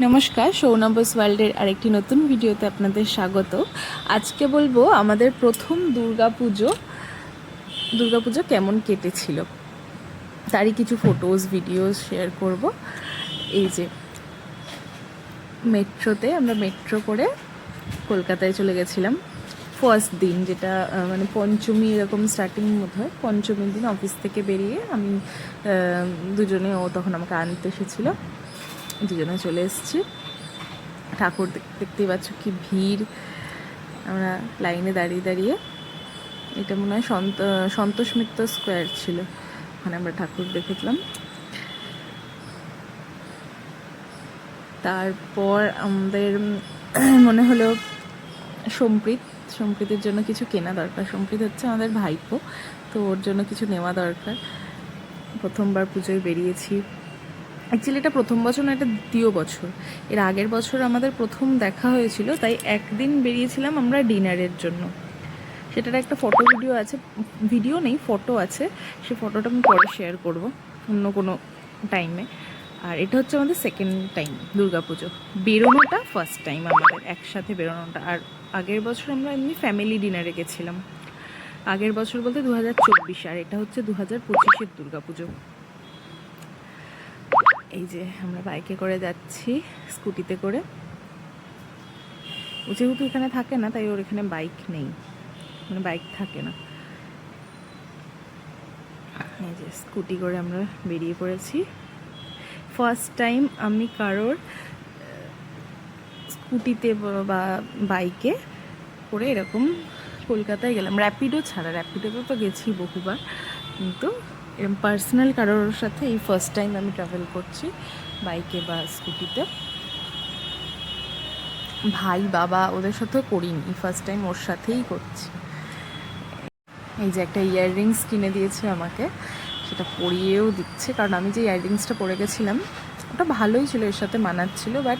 নমস্কার, সৌনবস ওয়ার্ল্ডের আরেকটি নতুন ভিডিওতে আপনাদের স্বাগত। আজকে বলবো আমাদের প্রথম দুর্গাপুজো কেমন কেটেছিল, তারই কিছু ফটোজ ভিডিওস শেয়ার করব। এই যে আমরা মেট্রো করে কলকাতায় চলে গেছিলাম ফার্স্ট দিন, যেটা মানে পঞ্চমী এরকম স্টার্টিং মতো হয়। পঞ্চমীর দিন অফিস থেকে বেরিয়ে আমি দুজনে, ও তখন আমাকে আনতে এসেছিলো, দুজনে চলে এসেছি। ঠাকুর দেখতেই পাচ্ছ কি ভিড়, আমরা লাইনে দাঁড়িয়ে দাঁড়িয়ে, এটা মনে হয় সন্তোষ মিত্র স্কোয়ার ছিল, ওখানে আমরা ঠাকুর দেখেছিলাম। তারপর আমাদের মনে হলো সম্প্রীতির জন্য কিছু কেনা দরকার। সম্প্রীত হচ্ছে আমাদের ভাইপো, তো ওর জন্য কিছু নেওয়া দরকার। প্রথমবার পুজোয় বেরিয়েছি। অ্যাকচুয়ালি এটা প্রথম বছর না, এটা দ্বিতীয় বছর। এর আগের বছর আমাদের প্রথম দেখা হয়েছিল, তাই একদিন বেরিয়েছিলাম আমরা ডিনারের জন্য। সেটার একটা ভিডিও নেই, ফটো আছে। সে ফটোটা আমি পরে শেয়ার করব অন্য কোনো টাইমে। আর এটা হচ্ছে আমাদের সেকেন্ড টাইম দুর্গাপুজো বেরোনোটা, ফার্স্ট টাইম আমাদের একসাথে বেরোনোটা। আর আগের বছর আমরা এমনি ফ্যামিলি ডিনারে গেছিলাম। আগের বছর বলতে 2024, আর এটা হচ্ছে 2025-এর দুর্গাপুজো। এই যে আমরা বাইকে করে যাচ্ছি, স্কুটিতে করে। ও যেহেতু এখানে থাকে না, তাই ওর এখানে বাইক নেই, মানে বাইক থাকে না। এই যে স্কুটি করে আমরা বেরিয়ে পড়েছি। ফার্স্ট টাইম আমি কারোর স্কুটিতে বা বাইকে করে এরকম কলকাতায় গেলাম। র্যাপিডো তো গেছি বহুবার, কিন্তু এরকম পার্সোনাল কারোর সাথে এই ফার্স্ট টাইম আমি ট্রাভেল করছি বাইকে বা স্কুটিতে। ভাই বাবা ওদের সাথেও করিনি, ফার্স্ট টাইম ওর সাথেই করছি। এই যে একটা ইয়াররিংস কিনে দিয়েছে আমাকে, সেটা পরিয়েও দিচ্ছে, কারণ আমি যে ইয়াররিংসটা পরে গেছিলাম ওটা ভালোই ছিল, এর সাথে মানাচ্ছিল, বাট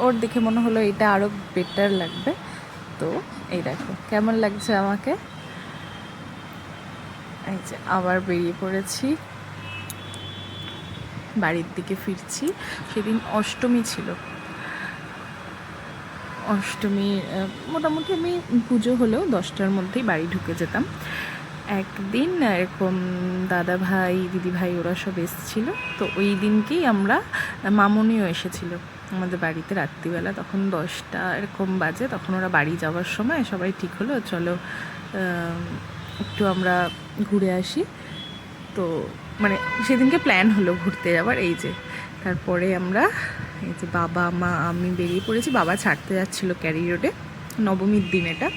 ওর দেখে মনে হলো এটা আরও বেটার লাগবে। তো এই দেখো কেমন লাগছে আমাকে। এই যে আবার বেরিয়ে পড়েছি, বাড়ির দিকে ফিরছি। সেদিন অষ্টমী ছিল। অষ্টমী মোটামুটি আমি পুজো হলেও 10টার মধ্যেই বাড়ি ঢুকে যেতাম। একদিন এরকম দাদা ভাই দিদি ভাই ওরা সব এসেছিলো, তো ওই দিনকেই আমরা, মামনিও এসেছিলো আমাদের বাড়িতে রাত্রিবেলা, তখন 10টা এরকম বাজে। তখন ওরা বাড়ি যাওয়ার সময় সবাই ঠিক হলো চলো একটু আমরা ঘুরে আসি। তো মানে সেদিনকে প্ল্যান হলো ঘুরতে যাওয়ার। এই যে তারপরে আমরা, এই যে বাবা মা আমি বেরিয়ে পড়েছি। বাবা ছাড়তে যাচ্ছিল ক্যারি রোডে, নবমীর দিন এটা।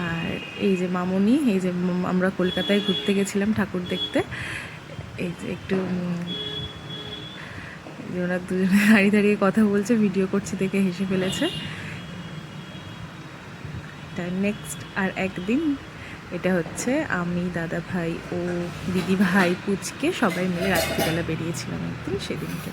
আর এই যে মামনি, এই যে আমরা কলকাতায় ঘুরতে গেছিলাম ঠাকুর দেখতে। এই যে একটু ওরা দুজনে দাঁড়িয়ে দাঁড়িয়ে কথা বলছে, ভিডিও করছি দেখে হেসে ফেলেছে। এটা নেক্সট আর একদিন, এটা হচ্ছে আমি দাদা ভাই ও দিদি ভাই পুচকে সবাই মিলে রাত্রিবেলা বেরিয়েছিলাম একদিন, সেদিনকে।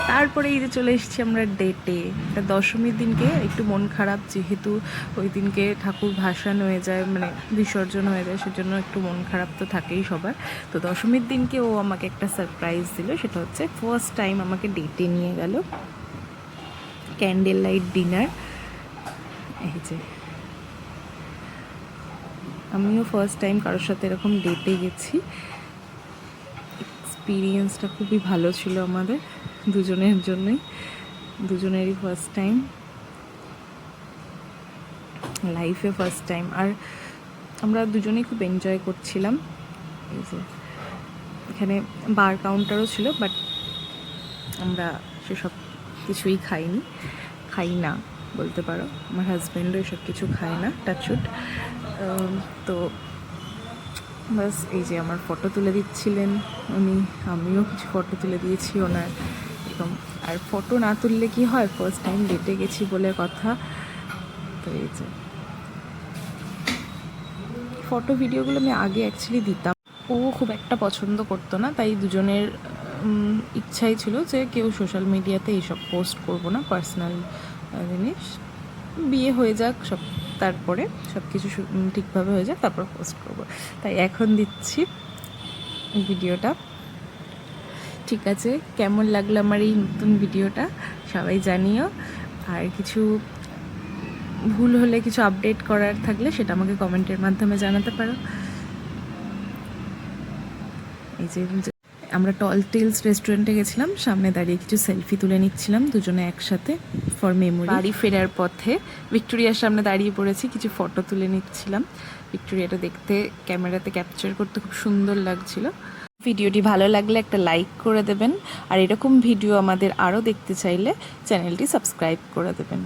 তারপরে এই যে চলে এসেছি আমরা ডেটে। এটা দশমীর দিনকে একটু মন খারাপ, যেহেতু ওই দিনকে ঠাকুর ভাসান হয়ে যায়, মানে বিসর্জন হয়ে যায়, সেজন্য একটু মন খারাপ তো থাকেই সবার। তো দশমীর দিনকে ও আমাকে একটা সারপ্রাইজ দিল, সেটা হচ্ছে ফার্স্ট টাইম আমাকে ডেটে নিয়ে গেল, ক্যান্ডেল লাইট ডিনার। এই যে আমিও ফার্স্ট টাইম কারোর সাথে এরকম ডেটে গেছি। এক্সপিরিয়েন্সটা খুবই ভালো ছিল আমাদের দুজনের জন্যই, দুজনেরই ফার্স্ট টাইম লাইফে, ফার্স্ট টাইম। আর আমরা দুজনেই খুব এনজয় করছিলাম। এই যে এখানে বার কাউন্টারও ছিল, বাট আমরা সেসব কিছুই খাই না বলতে পারো। আমার হাজব্যান্ডও এসব কিছু খায় না, টাচউড। তো বাস এই যে আমার ফটো তুলে দিচ্ছিলেন উনি, আমিও কিছু ফটো তুলে দিয়েছি ওনার এরকম। আর ফটো না তুললে কি হয়, ফার্স্ট টাইম ডেটে গেছি বলে কথা। তো এই যে ফটো ভিডিওগুলো আমি আগে অ্যাকচুয়ালি দিতাম, ও খুব একটা পছন্দ করতো না, তাই দুজনের ইচ্ছাই ছিল যে কেউ সোশ্যাল মিডিয়াতে এইসব পোস্ট করবো না, পার্সোনাল জিনিস। বিয়ে হয়ে যাক সব, তারপরে সব কিছু ঠিকভাবে হয়ে যাক, তারপর পোস্ট করবো। তাই এখন দিচ্ছি ভিডিওটা। ঠিক আছে, কেমন লাগলো আমার এই নতুন ভিডিওটা সবাই জানিও। আর কিছু ভুল হলে, কিছু আপডেট করার থাকলে সেটা আমাকে কমেন্টের মাধ্যমে জানাতে পারো। এই যে আমরা টল টেলস রেস্টুরেন্টে গেছিলাম, সামনে দাঁড়িয়ে কিছু সেলফি তুলে নিচ্ছিলাম দুজনে একসাথে ফর মেমোরি। বাড়ি ফেরার পথে ভিক্টোরিয়ার সামনে দাঁড়িয়ে পড়েছি, কিছু ফটো তুলে নিচ্ছিলাম। ভিক্টোরিয়াটা দেখতে ক্যামেরাতে ক্যাপচার করতে খুব সুন্দর লাগছিল। ভিডিওটি ভালো লাগলে একটা লাইক করে দেবেন, আর এরকম ভিডিও আমাদের আরও দেখতে চাইলে চ্যানেলটি সাবস্ক্রাইব করে দেবেন।